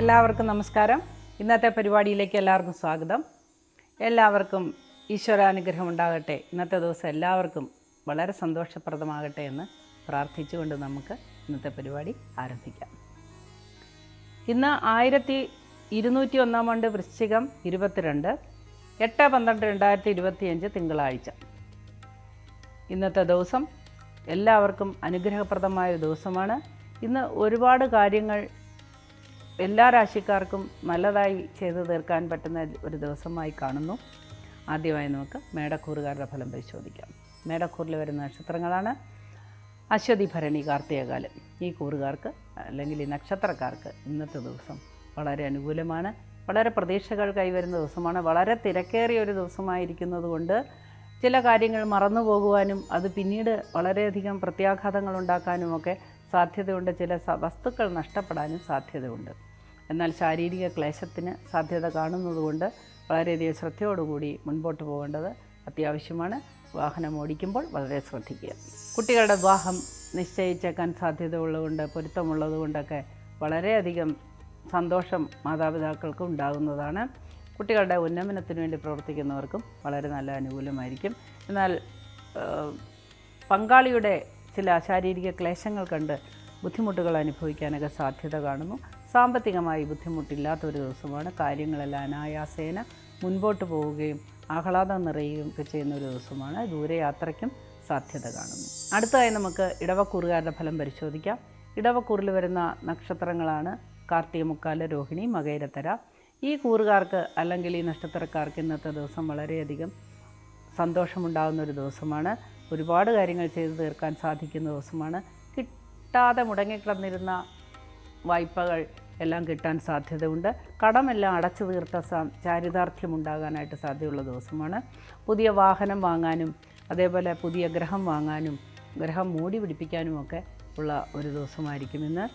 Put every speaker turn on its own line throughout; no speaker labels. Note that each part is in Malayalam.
എല്ലാവർക്കും നമസ്കാരം. ഇന്നത്തെ പരിപാടിയിലേക്ക് എല്ലാവർക്കും സ്വാഗതം. എല്ലാവർക്കും ഈശ്വരാനുഗ്രഹം ഉണ്ടാകട്ടെ. ഇന്നത്തെ ദിവസം എല്ലാവർക്കും വളരെ സന്തോഷപ്രദമാകട്ടെ എന്ന് പ്രാർത്ഥിച്ചുകൊണ്ട് നമുക്ക് ഇന്നത്തെ പരിപാടി ആരംഭിക്കാം. ഇന്ന് 1201 ആണ്ട് വൃശ്ചികം 22 8/12/2025 തിങ്കളാഴ്ച. ഇന്നത്തെ ദിവസം എല്ലാവർക്കും അനുഗ്രഹപ്രദമായ ഒരു ദിവസമാണ്. ഇന്ന് ഒരുപാട് കാര്യങ്ങൾ എല്ലാ രാശിക്കാർക്കും നല്ലതായി ചെയ്തു തീർക്കാൻ പറ്റുന്ന ഒരു ദിവസമായി കാണുന്നു. ആദ്യമായി നമുക്ക് മേടക്കൂറുകാരുടെ ഫലം പരിശോധിക്കാം. മേടക്കൂറിൽ വരുന്ന നക്ഷത്രങ്ങളാണ് അശ്വതി, ഭരണി, കാർത്തികകാലം. ഈ കൂറുകാർക്ക് അല്ലെങ്കിൽ ഈ നക്ഷത്രക്കാർക്ക് ഇന്നത്തെ ദിവസം വളരെ അനുകൂലമാണ്. വളരെ പ്രതീക്ഷകൾ കൈവരുന്ന ദിവസമാണ്. വളരെ തിരക്കേറിയ ഒരു ദിവസമായിരിക്കുന്നത് കൊണ്ട് ചില കാര്യങ്ങൾ മറന്നു പോകുവാനും അത് പിന്നീട് വളരെയധികം പ്രത്യാഘാതങ്ങൾ ഉണ്ടാക്കാനുമൊക്കെ സാധ്യതയുണ്ട്. ചില വസ്തുക്കൾ നഷ്ടപ്പെടാനും സാധ്യതയുണ്ട്. എന്നാൽ ശാരീരിക ക്ലേശത്തിന് സാധ്യത കാണുന്നതുകൊണ്ട് വളരെയധികം ശ്രദ്ധയോടുകൂടി മുൻപോട്ട് പോകേണ്ടത് അത്യാവശ്യമാണ്. വാഹനം ഓടിക്കുമ്പോൾ വളരെ ശ്രദ്ധിക്കുക. കുട്ടികളുടെ വിവാഹം നിശ്ചയിച്ചേക്കാൻ സാധ്യതയുള്ളതുകൊണ്ട്, പൊരുത്തമുള്ളതുകൊണ്ടൊക്കെ വളരെയധികം സന്തോഷം മാതാപിതാക്കൾക്ക് ഉണ്ടാകുന്നതാണ്. കുട്ടികളുടെ ഉന്നമനത്തിന് വേണ്ടി പ്രവർത്തിക്കുന്നവർക്കും വളരെ നല്ല അനുകൂലമായിരിക്കും. എന്നാൽ പങ്കാളിയുടെ ചില ശാരീരിക ക്ലേശങ്ങൾ കണ്ട് ബുദ്ധിമുട്ടുകൾ അനുഭവിക്കാനൊക്കെ സാധ്യത കാണുന്നു. സാമ്പത്തികമായി ബുദ്ധിമുട്ടില്ലാത്തൊരു ദിവസമാണ്. കാര്യങ്ങളെല്ലാം അനായാസേന മുൻപോട്ട് പോവുകയും ആഹ്ലാദം നിറയുകയും ഒക്കെ ചെയ്യുന്ന ഒരു ദിവസമാണ്. ദൂരയാത്രയ്ക്കും സാധ്യത കാണുന്നു. അടുത്തതായി നമുക്ക് ഇടവക്കൂറുകാരുടെ ഫലം പരിശോധിക്കാം. ഇടവക്കൂറിൽ വരുന്ന നക്ഷത്രങ്ങളാണ് കാർത്തിക, മുക്കാല, രോഹിണി, മകയിരത്തര. ഈ കൂറുകാർക്ക് അല്ലെങ്കിൽ ഈ നക്ഷത്രക്കാർക്ക് ഇന്നത്തെ ദിവസം വളരെയധികം സന്തോഷമുണ്ടാകുന്ന ഒരു ദിവസമാണ്. ഒരുപാട് കാര്യങ്ങൾ ചെയ്തു തീർക്കാൻ സാധിക്കുന്ന ദിവസമാണ്. കിട്ടാതെ മുടങ്ങിക്കിടന്നിരുന്ന വായ്പകൾ എല്ലാം കിട്ടാൻ സാധ്യതയുണ്ട്. കടമെല്ലാം അടച്ചു തീർത്ത ചാരിതാർത്ഥ്യമുണ്ടാകാനായിട്ട് സാധ്യതയുള്ള ദിവസമാണ്. പുതിയ വാഹനം വാങ്ങാനും അതേപോലെ പുതിയ ഗ്രഹം വാങ്ങാനും ഗ്രഹം മൂടി പിടിപ്പിക്കാനുമൊക്കെ ഉള്ള ഒരു ദിവസമായിരിക്കും ഇന്ന്.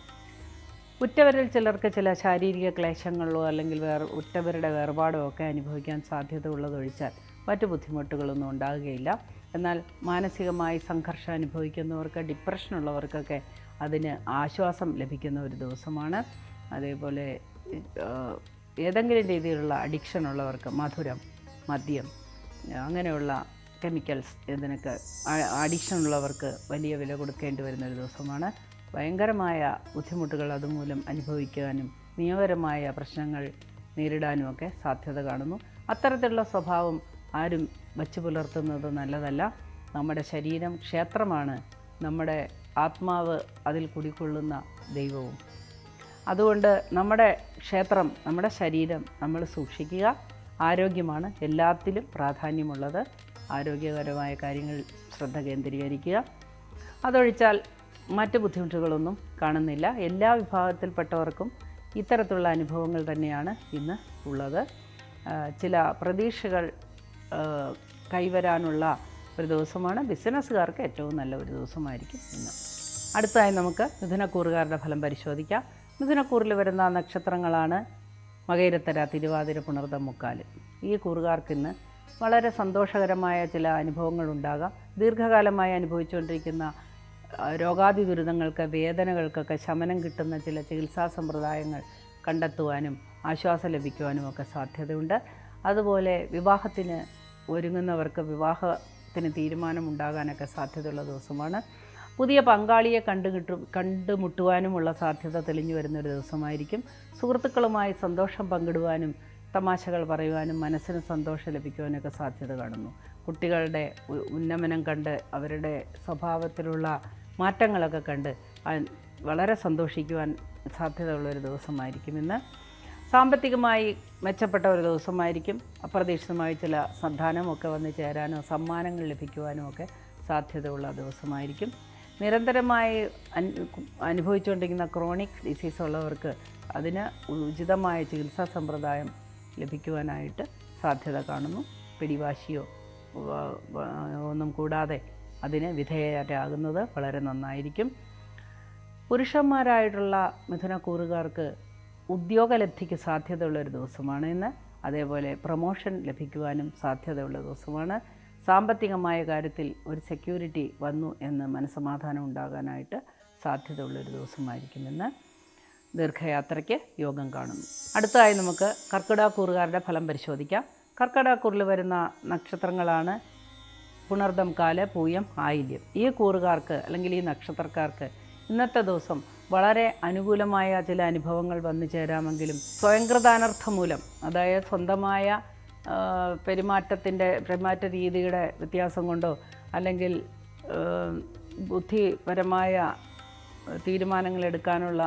ഉറ്റവരിൽ ചിലർക്ക് ചില ശാരീരിക ക്ലേശങ്ങളോ അല്ലെങ്കിൽ ഉറ്റവരുടെ വേർപാടോ ഒക്കെ അനുഭവിക്കാൻ സാധ്യത ഉള്ളതൊഴിച്ചാൽ മറ്റു ബുദ്ധിമുട്ടുകളൊന്നും ഉണ്ടാകുകയില്ല. എന്നാൽ മാനസികമായി സംഘർഷം അനുഭവിക്കുന്നവർക്ക്, ഡിപ്രഷനുള്ളവർക്കൊക്കെ അതിന് ആശ്വാസം ലഭിക്കുന്ന ഒരു ദിവസമാണ്. അതേപോലെ ഏതെങ്കിലും രീതിയിലുള്ള അഡിക്ഷൻ ഉള്ളവർക്ക്, മധുരം, മദ്യം, അങ്ങനെയുള്ള കെമിക്കൽസ്, ഇതിനൊക്കെ അഡിക്ഷൻ ഉള്ളവർക്ക് വലിയ വില കൊടുക്കേണ്ടി വരുന്ന ഒരു ദിവസമാണ്. ഭയങ്കരമായ ബുദ്ധിമുട്ടുകൾ അതുമൂലം അനുഭവിക്കാനും നിയമപരമായ പ്രശ്നങ്ങൾ നേരിടാനുമൊക്കെ സാധ്യത കാണുന്നു. അത്തരത്തിലുള്ള സ്വഭാവം ആരും വച്ചു പുലർത്തുന്നത് നല്ലതല്ല. നമ്മുടെ ശരീരം ക്ഷേത്രമാണ്. നമ്മുടെ ആത്മാവ് അതിൽ കുടികൊള്ളുന്ന ദൈവവും. അതുകൊണ്ട് നമ്മുടെ ക്ഷേത്രം, നമ്മുടെ ശരീരം നമ്മൾ സൂക്ഷിക്കുക. ആരോഗ്യമാണ് എല്ലാത്തിലും പ്രാധാന്യമുള്ളത്. ആരോഗ്യകരമായ കാര്യങ്ങൾ ശ്രദ്ധ കേന്ദ്രീകരിക്കുക. അതൊഴിച്ചാൽ മറ്റ് ബുദ്ധിമുട്ടുകളൊന്നും കാണുന്നില്ല. എല്ലാ വിഭാഗത്തിൽപ്പെട്ടവർക്കും ഇത്തരത്തിലുള്ള അനുഭവങ്ങൾ തന്നെയാണ് ഇന്ന് ഉള്ളത്. ചില പ്രതീക്ഷകൾ കൈവരാനുള്ള ഒരു ദിവസമാണ്. ബിസിനസ്സുകാർക്ക് ഏറ്റവും നല്ല ഒരു ദിവസമായിരിക്കും ഇന്ന്. അടുത്തതായി നമുക്ക് മിഥുനക്കൂറുകാരുടെ ഫലം പരിശോധിക്കാം. മിഥുനക്കൂറിൽ വരുന്ന നക്ഷത്രങ്ങളാണ് മകയിരത്തര, തിരുവാതിര, പുണർതം, മുക്കാല്. ഈ കൂറുകാർക്ക് ഇന്ന് വളരെ സന്തോഷകരമായ ചില അനുഭവങ്ങളുണ്ടാകാം. ദീർഘകാലമായി അനുഭവിച്ചുകൊണ്ടിരിക്കുന്ന രോഗാദി ദുരിതങ്ങൾക്ക്, വേദനകൾക്കൊക്കെ ശമനം കിട്ടുന്ന ചില ചികിത്സാ സമ്പ്രദായങ്ങൾ കണ്ടെത്തുവാനും ആശ്വാസം ലഭിക്കുവാനും ഒക്കെ സാധ്യതയുണ്ട്. അതുപോലെ വിവാഹത്തിന് ഒരുങ്ങുന്നവർക്ക് വിവാഹത്തിന് തീരുമാനമുണ്ടാകാനൊക്കെ സാധ്യതയുള്ള ദിവസമാണ്. പുതിയ പങ്കാളിയെ കണ്ടുമുട്ടുവാനുമുള്ള സാധ്യത തെളിഞ്ഞു വരുന്നൊരു ദിവസമായിരിക്കും. സുഹൃത്തുക്കളുമായി സന്തോഷം പങ്കിടുവാനും തമാശകൾ പറയുവാനും മനസ്സിന് സന്തോഷം ലഭിക്കുവാനൊക്കെ സാധ്യത കാണുന്നു. കുട്ടികളുടെ ഉന്നമനം കണ്ട് അവരുടെ സ്വഭാവത്തിലുള്ള മാറ്റങ്ങളൊക്കെ കണ്ട് വളരെ സന്തോഷിക്കുവാൻ സാധ്യതയുള്ളൊരു ദിവസമായിരിക്കും ഇന്ന്. സാമ്പത്തികമായി മെച്ചപ്പെട്ട ഒരു ദിവസമായിരിക്കും. അപ്രതീക്ഷിതമായി ചില സന്താനമൊക്കെ വന്ന് ചേരാനോ സമ്മാനങ്ങൾ ലഭിക്കുവാനോ ഒക്കെ സാധ്യതയുള്ള ദിവസമായിരിക്കും. നിരന്തരമായി അനുഭവിച്ചുകൊണ്ടിരിക്കുന്ന ക്രോണിക് ഡിസീസ് ഉള്ളവർക്ക് അതിന് ഉചിതമായ ചികിത്സാ സമ്പ്രദായം ലഭിക്കുവാനായിട്ട് സാധ്യത കാണുന്നു. പിടിവാശിയോ ഒന്നും കൂടാതെ അതിന് വിധേയരാകുന്നത് വളരെ നന്നായിരിക്കും. പുരുഷന്മാരായിട്ടുള്ള മിഥുനക്കൂറുകാർക്ക് ഉദ്യോഗലബ്ധിക്ക് സാധ്യതയുള്ളൊരു ദിവസമാണ് ഇന്ന്. അതേപോലെ പ്രമോഷൻ ലഭിക്കുവാനും സാധ്യതയുള്ള ദിവസമാണ്. സാമ്പത്തികമായ കാര്യത്തിൽ ഒരു സെക്യൂരിറ്റി വന്നു എന്ന് മനസ്സമാധാനം ഉണ്ടാകാനായിട്ട് സാധ്യതയുള്ളൊരു ദിവസമായിരിക്കും ഇന്ന്. ദീർഘയാത്രയ്ക്ക് യോഗം കാണുന്നു. അടുത്തതായി നമുക്ക് കർക്കിടകക്കൂറുകാരുടെ ഫലം പരിശോധിക്കാം. കർക്കിടകക്കൂറിൽ വരുന്ന നക്ഷത്രങ്ങളാണ് പുണർദം, കാല്, പൂയം, ആയില്യം. ഈ കൂറുകാർക്ക് അല്ലെങ്കിൽ ഈ നക്ഷത്രക്കാർക്ക് ഇന്നത്തെ ദിവസം വളരെ അനുകൂലമായ ചില അനുഭവങ്ങൾ വന്നു ചേരാമെങ്കിലും സ്വയംകൃതാനർത്ഥ മൂലം, അതായത് സ്വന്തമായ പെരുമാറ്റ രീതിയുടെ വ്യത്യാസം കൊണ്ടോ അല്ലെങ്കിൽ ബുദ്ധിപരമായ തീരുമാനങ്ങൾ എടുക്കാനുള്ള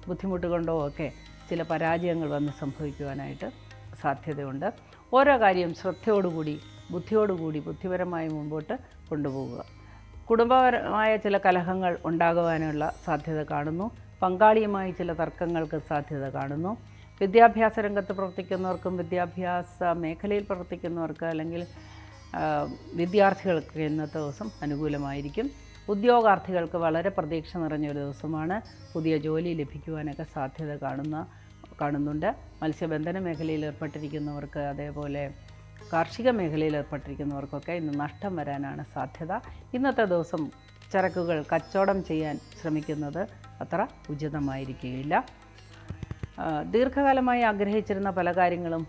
ബുദ്ധിമുട്ട് കൊണ്ടോ ഒക്കെ ചില പരാജയങ്ങൾ വന്ന് സംഭവിക്കുവാനായിട്ട് സാധ്യതയുണ്ട്. ഓരോ കാര്യം ശ്രദ്ധയോടുകൂടി ബുദ്ധിപരമായി മുമ്പോട്ട് കൊണ്ടുപോകുക. കുടുംബപരമായ ചില കലഹങ്ങൾ ഉണ്ടാകുവാനുള്ള സാധ്യത കാണുന്നു. പങ്കാളിയുമായി ചില തർക്കങ്ങൾക്ക് സാധ്യത കാണുന്നു. വിദ്യാഭ്യാസ രംഗത്ത് പ്രവർത്തിക്കുന്നവർക്കും വിദ്യാഭ്യാസ മേഖലയിൽ പ്രവർത്തിക്കുന്നവർക്ക് അല്ലെങ്കിൽ വിദ്യാർത്ഥികൾക്ക് ഇന്നത്തെ ദിവസം അനുകൂലമായിരിക്കും. ഉദ്യോഗാർത്ഥികൾക്ക് വളരെ പ്രതീക്ഷ നിറഞ്ഞൊരു ദിവസമാണ്. പുതിയ ജോലി ലഭിക്കുവാനൊക്കെ സാധ്യത കാണുന്നുണ്ട്. മത്സ്യബന്ധന മേഖലയിൽ ഏർപ്പെട്ടിരിക്കുന്നവർക്ക്, അതേപോലെ കാർഷിക മേഖലയിൽ ഏർപ്പെട്ടിരിക്കുന്നവർക്കൊക്കെ ഇന്ന് നഷ്ടം വരാനാണ് സാധ്യത. ഇന്നത്തെ ദിവസം ചരക്കുകൾ കച്ചവടം ചെയ്യാൻ ശ്രമിക്കുന്നത് അത്ര ഉചിതമായിരിക്കുകയില്ല. ദീർഘകാലമായി ആഗ്രഹിച്ചിരുന്ന പല കാര്യങ്ങളും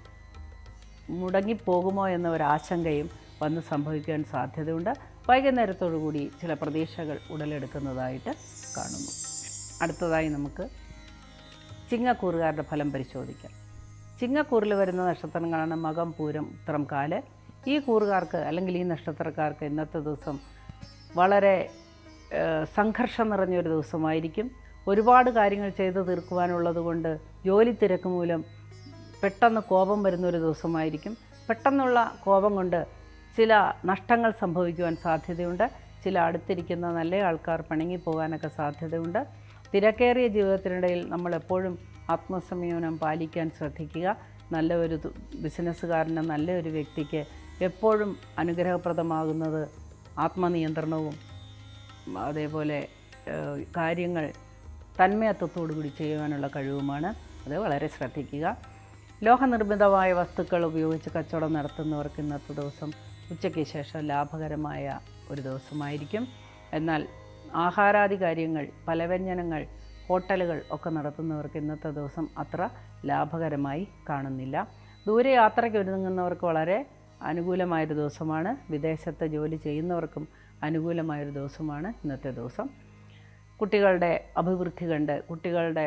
മുടങ്ങിപ്പോകുമോ എന്ന ഒരാശങ്കയും വന്ന് സംഭവിക്കാൻ സാധ്യതയുണ്ട്. വൈകുന്നേരത്തോടുകൂടി ചില പ്രതീക്ഷകൾ ഉടലെടുക്കുന്നതായിട്ട് കാണുന്നു. അടുത്തതായി നമുക്ക് ചിങ്ങക്കൂറുകാരുടെ ഫലം പരിശോധിക്കാം. ചിങ്ങക്കൂറിൽ വരുന്ന നക്ഷത്രങ്ങളാണ് മകം, പൂരം, ഉത്രം, കാല്. ഈ കൂറുകാർക്ക് അല്ലെങ്കിൽ ഈ നക്ഷത്രക്കാർക്ക് ഇന്നത്തെ ദിവസം വളരെ സംഘർഷം നിറഞ്ഞൊരു ദിവസമായിരിക്കും. ഒരുപാട് കാര്യങ്ങൾ ചെയ്തു തീർക്കുവാനുള്ളത് കൊണ്ട് ജോലി തിരക്ക് മൂലം പെട്ടെന്ന് കോപം വരുന്നൊരു ദിവസമായിരിക്കും. പെട്ടെന്നുള്ള കോപം കൊണ്ട് ചില നഷ്ടങ്ങൾ സംഭവിക്കുവാൻ സാധ്യതയുണ്ട്. ചില അടുത്തിരിക്കുന്ന നല്ല ആൾക്കാർ പിണങ്ങിപ്പോകാനൊക്കെ സാധ്യതയുണ്ട്. തിരക്കേറിയ ജീവിതത്തിനിടയിൽ നമ്മളെപ്പോഴും ആത്മസംയമനം പാലിക്കാൻ ശ്രദ്ധിക്കുക. നല്ലൊരു ബിസിനസ്സുകാരന്, നല്ലൊരു വ്യക്തിക്ക് എപ്പോഴും അനുഗ്രഹപ്രദമാകുന്നത് ആത്മനിയന്ത്രണവും അതേപോലെ കാര്യങ്ങൾ തന്മയത്വത്തോടു കൂടി ചെയ്യുവാനുള്ള കഴിവുമാണ്. അത് വളരെ ശ്രദ്ധിക്കുക. ലോഹനിർമ്മിതമായ വസ്തുക്കൾ ഉപയോഗിച്ച് കച്ചവടം നടത്തുന്നവർക്ക് ഇന്നത്തെ ദിവസം ഉച്ചയ്ക്ക് ശേഷം ലാഭകരമായ ഒരു ദിവസമായിരിക്കും. എന്നാൽ ആഹാരാദി കാര്യങ്ങൾ, പലവ്യഞ്ജനങ്ങൾ, ഹോട്ടലുകൾ ഒക്കെ നടത്തുന്നവർക്ക് ഇന്നത്തെ ദിവസം അത്ര ലാഭകരമായി കാണുന്നില്ല. ദൂരെ യാത്രയ്ക്ക് ഒരുങ്ങുന്നവർക്ക് വളരെ അനുകൂലമായൊരു ദിവസമാണ്. വിദേശത്ത് ജോലി ചെയ്യുന്നവർക്കും അനുകൂലമായൊരു ദിവസമാണ് ഇന്നത്തെ ദിവസം. കുട്ടികളുടെ അഭിവൃദ്ധി കണ്ട്, കുട്ടികളുടെ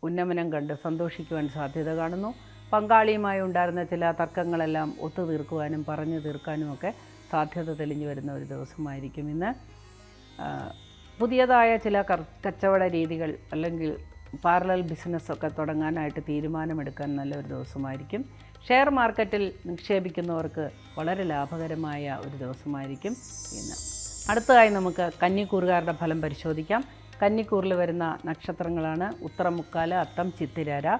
ഉന്നമനം കണ്ട് സന്തോഷിക്കുവാൻ സാധ്യത കാണുന്നു. പങ്കാളിയുമായി ഉണ്ടായിരുന്ന ചില തർക്കങ്ങളെല്ലാം ഒത്തുതീർക്കുവാനും പറഞ്ഞു തീർക്കാനുമൊക്കെ സാധ്യത തെളിഞ്ഞു വരുന്ന ഒരു ദിവസമായിരിക്കും ഇന്ന്. പുതിയതായ ചില കച്ചവട രീതികൾ അല്ലെങ്കിൽ പാരലൽ ബിസിനസ്സൊക്കെ തുടങ്ങാനായിട്ട് തീരുമാനമെടുക്കാൻ നല്ലൊരു ദിവസമായിരിക്കും. ഷെയർ മാർക്കറ്റിൽ നിക്ഷേപിക്കുന്നവർക്ക് വളരെ ലാഭകരമായ ഒരു ദിവസമായിരിക്കും ഇന്ന്. അടുത്തതായി നമുക്ക് കന്നിക്കൂറുകാരുടെ ഫലം പരിശോധിക്കാം. കന്നിക്കൂറിൽ വരുന്ന നക്ഷത്രങ്ങളാണ് ഉത്തരം, മുക്കാല്, അത്തം, ചിത്തിര.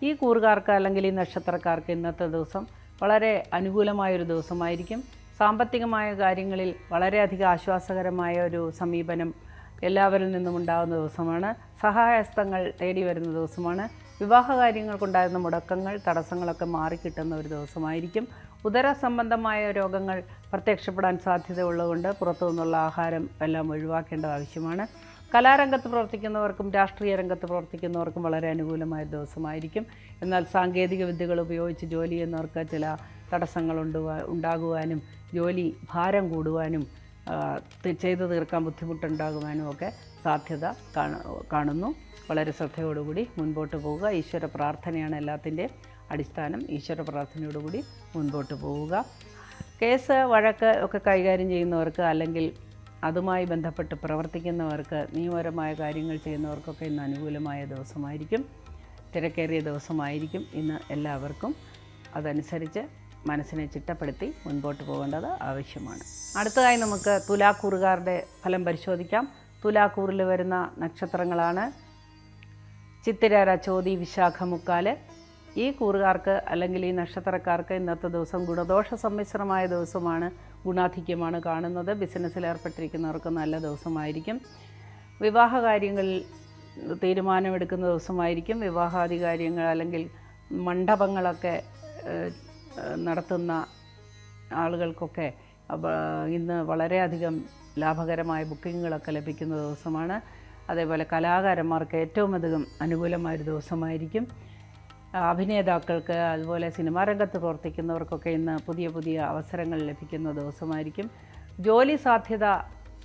ഈ കൂറുകാർക്ക് അല്ലെങ്കിൽ ഈ നക്ഷത്രക്കാർക്ക് ഇന്നത്തെ ദിവസം വളരെ അനുകൂലമായൊരു ദിവസമായിരിക്കും. സാമ്പത്തികമായ കാര്യങ്ങളിൽ വളരെയധികം ആശ്വാസകരമായ ഒരു സമീപനം എല്ലാവരിൽ നിന്നും ഉണ്ടാകുന്ന ദിവസമാണ്. സഹായഹസ്തങ്ങൾ തേടി വരുന്ന ദിവസമാണ്. വിവാഹ കാര്യങ്ങൾക്കുണ്ടായിരുന്ന മുടക്കങ്ങൾ, തടസ്സങ്ങളൊക്കെ മാറിക്കിട്ടുന്ന ഒരു ദിവസമായിരിക്കും. ഉദര സംബന്ധമായ രോഗങ്ങൾ പ്രത്യക്ഷപ്പെടാൻ സാധ്യതയുള്ളതുകൊണ്ട് പുറത്തു നിന്നുള്ള ആഹാരം എല്ലാം ഒഴിവാക്കേണ്ടത് ആവശ്യമാണ്. കലാരംഗത്ത് പ്രവർത്തിക്കുന്നവർക്കും രാഷ്ട്രീയ രംഗത്ത് പ്രവർത്തിക്കുന്നവർക്കും വളരെ അനുകൂലമായ ദിവസമായിരിക്കും. എന്നാൽ സാങ്കേതിക വിദ്യകൾ ഉപയോഗിച്ച് ജോലി ചെയ്യുന്നവർക്ക് ചില തടസ്സങ്ങൾ ഉണ്ടാകുവാനും ജോലി ഭാരം കൂടുവാനും ചെയ്തു തീർക്കാൻ ബുദ്ധിമുട്ടുണ്ടാകുവാനും ഒക്കെ സാധ്യത കാണുന്നു. വളരെ ശ്രദ്ധയോടുകൂടി മുൻപോട്ട് പോവുക. ഈശ്വര പ്രാർത്ഥനയാണ് എല്ലാത്തിൻ്റെയും അടിസ്ഥാനം. ഈശ്വര പ്രാർത്ഥനയോടുകൂടി മുൻപോട്ട് പോവുക. കേസ്, വഴക്ക് ഒക്കെ കൈകാര്യം ചെയ്യുന്നവർക്ക് അല്ലെങ്കിൽ അതുമായി ബന്ധപ്പെട്ട് പ്രവർത്തിക്കുന്നവർക്ക്, നിയമപരമായ കാര്യങ്ങൾ ചെയ്യുന്നവർക്കൊക്കെ ഇന്ന് അനുകൂലമായ ദിവസമായിരിക്കും. തിരക്കേറിയ ദിവസമായിരിക്കും ഇന്ന് എല്ലാവർക്കും. അതനുസരിച്ച് മനസ്സിനെ ചിട്ടപ്പെടുത്തി മുൻപോട്ട് പോകേണ്ടത് ആവശ്യമാണ്. അടുത്തതായി നമുക്ക് തുലാക്കൂറുകാരുടെ ഫലം പരിശോധിക്കാം. തുലാക്കൂറിൽ വരുന്ന നക്ഷത്രങ്ങളാണ് ചിത്തിര, ചോതി, വിശാഖ, മുക്കാല്. ഈ കൂറുകാർക്ക് അല്ലെങ്കിൽ ഈ നക്ഷത്രക്കാർക്ക് ഇന്നത്തെ ദിവസം ഗുണദോഷ സമ്മിശ്രമായ ദിവസമാണ്. ഗുണാധിക്യമാണ് കാണുന്നത്. ബിസിനസ്സിൽ ഏർപ്പെട്ടിരിക്കുന്നവർക്ക് നല്ല ദിവസമായിരിക്കും. വിവാഹ കാര്യങ്ങളിൽ തീരുമാനമെടുക്കുന്ന ദിവസമായിരിക്കും. വിവാഹാദി കാര്യങ്ങൾ അല്ലെങ്കിൽ മണ്ഡപങ്ങളൊക്കെ നടത്തുന്ന ആളുകൾക്കൊക്കെ ഇന്ന് വളരെയധികം ലാഭകരമായ ബുക്കിങ്ങുകളൊക്കെ ലഭിക്കുന്ന ദിവസമാണ്. അതേപോലെ കലാകാരന്മാർക്ക് ഏറ്റവും അധികം അനുകൂലമായൊരു ദിവസമായിരിക്കും. അഭിനേതാക്കൾക്ക് അതുപോലെ സിനിമാ രംഗത്ത് പ്രവർത്തിക്കുന്നവർക്കൊക്കെ ഇന്ന് പുതിയ പുതിയ അവസരങ്ങൾ ലഭിക്കുന്ന ദിവസമായിരിക്കും. ജോലി സാധ്യത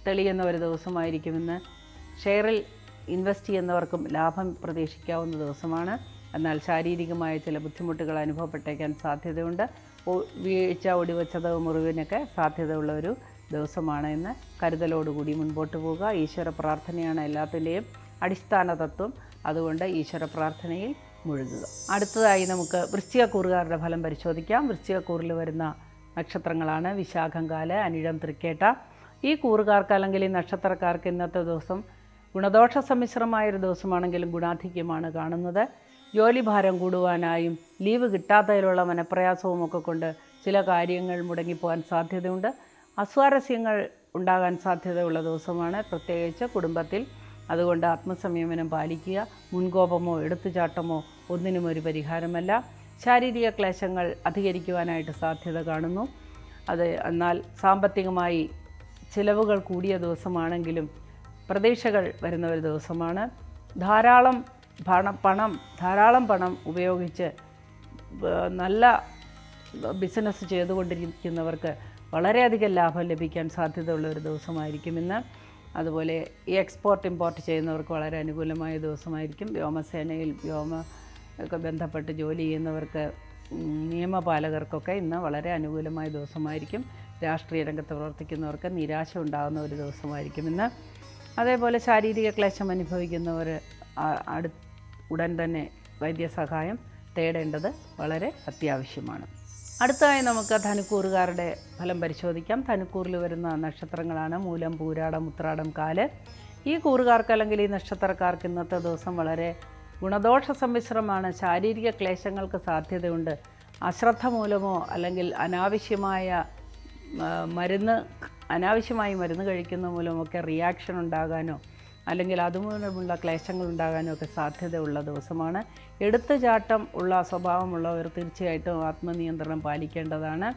തെളിയുന്ന ഒരു ദിവസമായിരിക്കും ഇന്ന്. ഷെയറിൽ ഇൻവെസ്റ്റ് ചെയ്യുന്നവർക്കും ലാഭം പ്രതീക്ഷിക്കാവുന്ന ദിവസമാണ്. എന്നാൽ ശാരീരികമായ ചില ബുദ്ധിമുട്ടുകൾ അനുഭവപ്പെട്ടേക്കാൻ സാധ്യതയുണ്ട്. വീഴ്ച, ഒടിവച്ചതവ്, മുറിവിനൊക്കെ സാധ്യതയുള്ള ഒരു ദിവസമാണ് ഇന്ന്. കരുതലോടുകൂടി മുൻപോട്ട് പോവുക. ഈശ്വര പ്രാർത്ഥനയാണ് എല്ലാത്തിൻ്റെയും അടിസ്ഥാന തത്വം. അതുകൊണ്ട് ഈശ്വര പ്രാർത്ഥനയിൽ മുഴുകുക. അടുത്തതായി നമുക്ക് വൃശ്ചികക്കൂറുകാരുടെ ഫലം പരിശോധിക്കാം. വൃശ്ചികക്കൂറിൽ വരുന്ന നക്ഷത്രങ്ങളാണ് വിശാഖം, കാല്, അനിഴം, തൃക്കേട്ട. ഈ കൂറുകാർക്ക് അല്ലെങ്കിൽ ഈ നക്ഷത്രക്കാർക്ക് ഇന്നത്തെ ദിവസം ഗുണദോഷ സമ്മിശ്രമായൊരു ദിവസമാണെങ്കിലും ഗുണാധിക്യമാണ് കാണുന്നത്. ജോലിഭാരം കൂടുവാനായും ലീവ് കിട്ടാത്തതിലുള്ള മനപ്രയാസവും ഒക്കെ കൊണ്ട് ചില കാര്യങ്ങൾ മുടങ്ങിപ്പോകാൻ സാധ്യതയുണ്ട്. അസ്വാരസ്യങ്ങൾ ഉണ്ടാകാൻ സാധ്യതയുള്ള ദിവസമാണ്, പ്രത്യേകിച്ച് കുടുംബത്തിൽ. അതുകൊണ്ട് ആത്മസംയമനം പാലിക്കുക. മുൻകോപമോ എടുത്തുചാട്ടമോ ഒന്നിനും ഒരു പരിഹാരമല്ല. ശാരീരിക ക്ലേശങ്ങൾ അധികരിക്കുവാനായിട്ട് സാധ്യത കാണുന്നു. എന്നാൽ സാമ്പത്തികമായി ചിലവുകൾ കൂടിയ ദിവസമാണെങ്കിലും പ്രതീക്ഷകൾ വരുന്ന ഒരു ദിവസമാണ്. ധാരാളം പണം ഉപയോഗിച്ച് നല്ല ബിസിനസ് ചെയ്തുകൊണ്ടിരിക്കുന്നവർക്ക് വളരെയധികം ലാഭം ലഭിക്കാൻ സാധ്യതയുള്ള ഒരു ദിവസമായിരിക്കും ഇന്ന്. അതുപോലെ ഈ എക്സ്പോർട്ട് ഇമ്പോർട്ട് ചെയ്യുന്നവർക്ക് വളരെ അനുകൂലമായ ദിവസമായിരിക്കും. വ്യോമസേനയിൽ ഒക്കെ ബന്ധപ്പെട്ട് ജോലി ചെയ്യുന്നവർക്ക്, നിയമപാലകർക്കൊക്കെ ഇന്ന് വളരെ അനുകൂലമായ ദിവസമായിരിക്കും. രാഷ്ട്രീയ രംഗത്ത് പ്രവർത്തിക്കുന്നവർക്ക് നിരാശ ഉണ്ടാകുന്ന ഒരു ദിവസമായിരിക്കും ഇന്ന്. അതേപോലെ ശാരീരിക ക്ലേശം അനുഭവിക്കുന്നവർ ഉടൻ തന്നെ വൈദ്യസഹായം തേടേണ്ടത് വളരെ അത്യാവശ്യമാണ്. അടുത്തതായി നമുക്ക് ധനുക്കൂറുകാരുടെ ഫലം പരിശോധിക്കാം. ധനുക്കൂറിൽ വരുന്ന നക്ഷത്രങ്ങളാണ് മൂലം, പൂരാടം, ഉത്രാടം, കാല്. ഈ കൂറുകാർക്ക് അല്ലെങ്കിൽ ഈ നക്ഷത്രക്കാർക്ക് ഇന്നത്തെ ദിവസം വളരെ ഗുണദോഷ സമ്മിശ്രമാണ്. ശാരീരിക ക്ലേശങ്ങൾക്ക് സാധ്യതയുണ്ട്. അശ്രദ്ധ മൂലമോ അല്ലെങ്കിൽ അനാവശ്യമായി മരുന്ന് കഴിക്കുന്ന മൂലമൊക്കെ റിയാക്ഷൻ ഉണ്ടാകാനോ അല്ലെങ്കിൽ അതുമൂലമുള്ള ക്ലേശങ്ങൾ ഉണ്ടാകാനോ ഒക്കെ സാധ്യതയുള്ള ദിവസമാണ്. എടുത്തുചാട്ടം ഉള്ള സ്വഭാവമുള്ളവർ തീർച്ചയായിട്ടും ആത്മനിയന്ത്രണം പാലിക്കേണ്ടതാണ്.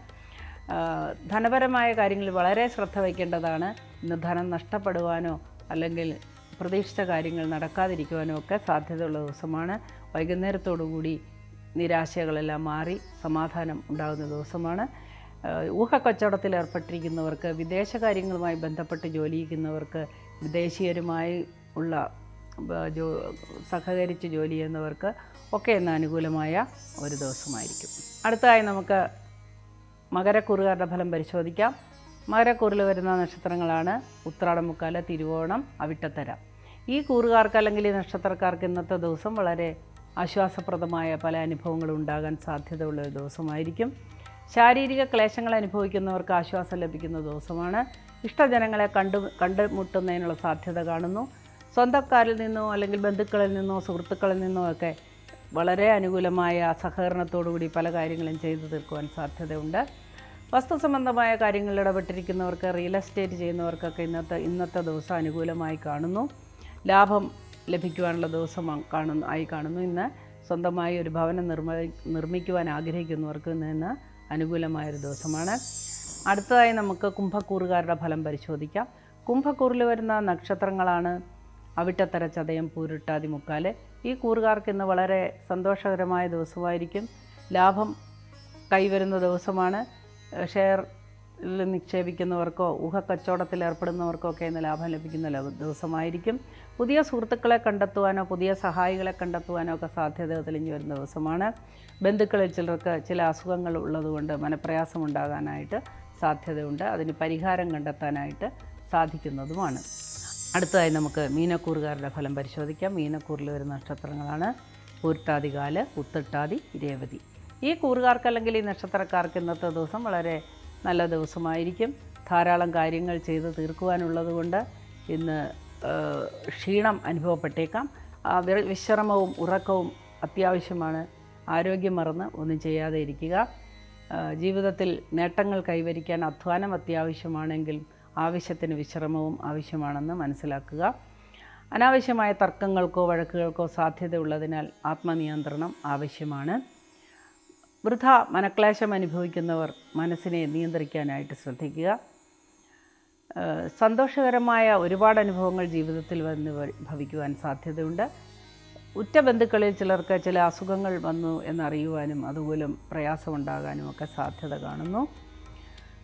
ധനപരമായ കാര്യങ്ങളിൽ വളരെ ശ്രദ്ധ വയ്ക്കേണ്ടതാണ്. ഇന്ന് ധനം നഷ്ടപ്പെടുവാനോ അല്ലെങ്കിൽ പ്രതീക്ഷിച്ച കാര്യങ്ങൾ നടക്കാതിരിക്കുവാനോ ഒക്കെ സാധ്യതയുള്ള ദിവസമാണ്. വൈകുന്നേരത്തോടുകൂടി നിരാശകളെല്ലാം മാറി സമാധാനം ഉണ്ടാകുന്ന ദിവസമാണ്. ഊഹക്കച്ചവടത്തിൽ ഏർപ്പെട്ടിരിക്കുന്നവർക്ക്, വിദേശ കാര്യങ്ങളുമായി ബന്ധപ്പെട്ട് ജോലി ചെയ്യുന്നവർക്ക്, വിദേശീയരുമായി സഹകരിച്ച് ജോലി ചെയ്യുന്നവർക്ക് ഒക്കെ ഇന്ന് അനുകൂലമായ ഒരു ദിവസമായിരിക്കും. അടുത്തതായി നമുക്ക് മകരക്കൂറുകാരുടെ ഫലം പരിശോധിക്കാം. മകരക്കൂറിൽ വരുന്ന നക്ഷത്രങ്ങളാണ് ഉത്രാടം, മുക്കാല, തിരുവോണം, അവിട്ടത്തര. ഈ കൂറുകാർക്ക് അല്ലെങ്കിൽ ഈ നക്ഷത്രക്കാർക്ക് ഇന്നത്തെ ദിവസം വളരെ ആശ്വാസപ്രദമായ പല അനുഭവങ്ങളും ഉണ്ടാകാൻ സാധ്യതയുള്ള ഒരു ദിവസമായിരിക്കും. ശാരീരിക ക്ലേശങ്ങൾ അനുഭവിക്കുന്നവർക്ക് ആശ്വാസം ലഭിക്കുന്ന ദിവസമാണ്. ഇഷ്ടജനങ്ങളെ കണ്ടുമുട്ടുന്നതിനുള്ള സാധ്യത കാണുന്നു. സ്വന്തക്കാരിൽ നിന്നോ അല്ലെങ്കിൽ ബന്ധുക്കളിൽ നിന്നോ സുഹൃത്തുക്കളിൽ നിന്നോ ഒക്കെ വളരെ അനുകൂലമായ സഹകരണത്തോടുകൂടി പല കാര്യങ്ങളും ചെയ്തു തീർക്കുവാൻ സാധ്യതയുണ്ട്. വസ്തു സംബന്ധമായ കാര്യങ്ങളിൽ ഇടപെട്ടിരിക്കുന്നവർക്ക്, റിയൽ എസ്റ്റേറ്റ് ചെയ്യുന്നവർക്കൊക്കെ ഇന്നത്തെ ദിവസം അനുകൂലമായി കാണുന്നു. ലാഭം ലഭിക്കുവാനുള്ള ദിവസം കാണുന്നു. ഇന്ന് സ്വന്തമായി ഒരു ഭവനം നിർമ്മിക്കുവാൻ ആഗ്രഹിക്കുന്നവർക്ക് ഇന്ന് അനുകൂലമായൊരു ദിവസമാണ്. അടുത്തതായി നമുക്ക് കുംഭക്കൂറുകാരുടെ ഫലം പരിശോധിക്കാം. കുംഭക്കൂറിൽ വരുന്ന നക്ഷത്രങ്ങളാണ് അവിട്ടത്തര, ചതയം, പൂരുട്ടാതി, മുക്കാല്. ഈ കൂറുകാർക്ക് ഇന്ന് വളരെ സന്തോഷകരമായ ദിവസമായിരിക്കും. ലാഭം കൈവരുന്ന ദിവസമാണ്. ഷെയറിൽ നിക്ഷേപിക്കുന്നവർക്കോ ഊഹക്കച്ചവടത്തിൽ ഏർപ്പെടുന്നവർക്കോ ഒക്കെ ഇന്ന് ലാഭം ലഭിക്കുന്ന ദിവസമായിരിക്കും. പുതിയ സുഹൃത്തുക്കളെ കണ്ടെത്തുവാനോ പുതിയ സഹായികളെ കണ്ടെത്തുവാനോ ഒക്കെ സാധ്യത തെളിഞ്ഞു വരുന്ന ദിവസമാണ്. ബന്ധുക്കളിൽ ചിലർക്ക് ചില അസുഖങ്ങൾ ഉള്ളതുകൊണ്ട് മനപ്രയാസമുണ്ടാകാനായിട്ട് സാധ്യതയുണ്ട്. അതിന് പരിഹാരം കണ്ടെത്താനായിട്ട് സാധിക്കുന്നതുമാണ്. അടുത്തതായി നമുക്ക് മീനക്കൂറുകാരുടെ ഫലം പരിശോധിക്കാം. മീനക്കൂറിൽ വരുന്ന നക്ഷത്രങ്ങളാണ് പൂരുട്ടാതി, കാല്, ഉത്രട്ടാതി, രേവതി. ഈ കൂറുകാർക്ക് അല്ലെങ്കിൽ ഈ നക്ഷത്രക്കാർക്ക് ഇന്നത്തെ ദിവസം വളരെ നല്ല ദിവസമായിരിക്കും. ധാരാളം കാര്യങ്ങൾ ചെയ്ത് തീർക്കുവാനുള്ളതുകൊണ്ട് ഇന്ന് ക്ഷീണം അനുഭവപ്പെട്ടേക്കാം. വിശ്രമവും ഉറക്കവും അത്യാവശ്യമാണ്. ആരോഗ്യം മറന്ന് ഒന്നും ചെയ്യാതെ ഇരിക്കുക. ജീവിതത്തിൽ നേട്ടങ്ങൾ കൈവരിക്കാൻ അധ്വാനം അത്യാവശ്യമാണെങ്കിൽ ആവശ്യത്തിന് വിശ്രമവും ആവശ്യമാണെന്ന് മനസ്സിലാക്കുക. അനാവശ്യമായ തർക്കങ്ങൾക്കോ വഴക്കുകൾക്കോ സാധ്യതയുള്ളതിനാൽ ആത്മനിയന്ത്രണം ആവശ്യമാണ്. വൃഥ മനക്ലേശം അനുഭവിക്കുന്നവർ മനസ്സിനെ നിയന്ത്രിക്കാനായിട്ട് ശ്രദ്ധിക്കുക. സന്തോഷകരമായ ഒരുപാട് അനുഭവങ്ങൾ ജീവിതത്തിൽ വന്ന് ഭവിക്കുവാൻ സാധ്യതയുണ്ട്. ഉറ്റ ബന്ധുക്കളിൽ ചിലർക്ക് ചില അസുഖങ്ങൾ വന്നു എന്നറിയുവാനും അതുമൂലം പ്രയാസമുണ്ടാകാനും ഒക്കെ സാധ്യത കാണുന്നു.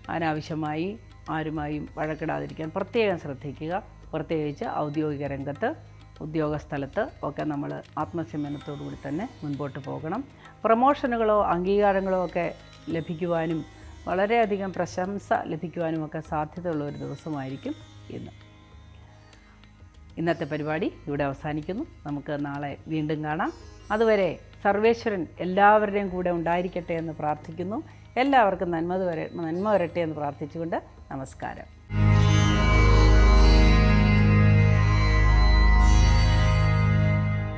അനാവശ്യമായി ആരുമായും വഴക്കിടാതിരിക്കാൻ പ്രത്യേകം ശ്രദ്ധിക്കുക. പ്രത്യേകിച്ച് ഔദ്യോഗിക രംഗത്ത്, ഉദ്യോഗസ്ഥലത്ത് ഒക്കെ നമ്മൾ ആത്മസംയമനത്തോടു കൂടി തന്നെ മുൻപോട്ട് പോകണം. പ്രമോഷനുകളോ അംഗീകാരങ്ങളോ ഒക്കെ ലഭിക്കുവാനും വളരെയധികം പ്രശംസ ലഭിക്കുവാനും ഒക്കെ സാധ്യതയുള്ള ഒരു ദിവസമായിരിക്കും ഇന്ന്. ഇന്നത്തെ പരിപാടി ഇവിടെ അവസാനിക്കുന്നു. നമുക്ക് നാളെ വീണ്ടും കാണാം. അതുവരെ സർവേശ്വരൻ എല്ലാവരുടെയും കൂടെ ഉണ്ടായിരിക്കട്ടെ എന്ന് പ്രാർത്ഥിക്കുന്നു. എല്ലാവർക്കും നന്മ വരട്ടെ എന്ന് പ്രാർത്ഥിച്ചുകൊണ്ട് നമസ്കാരം.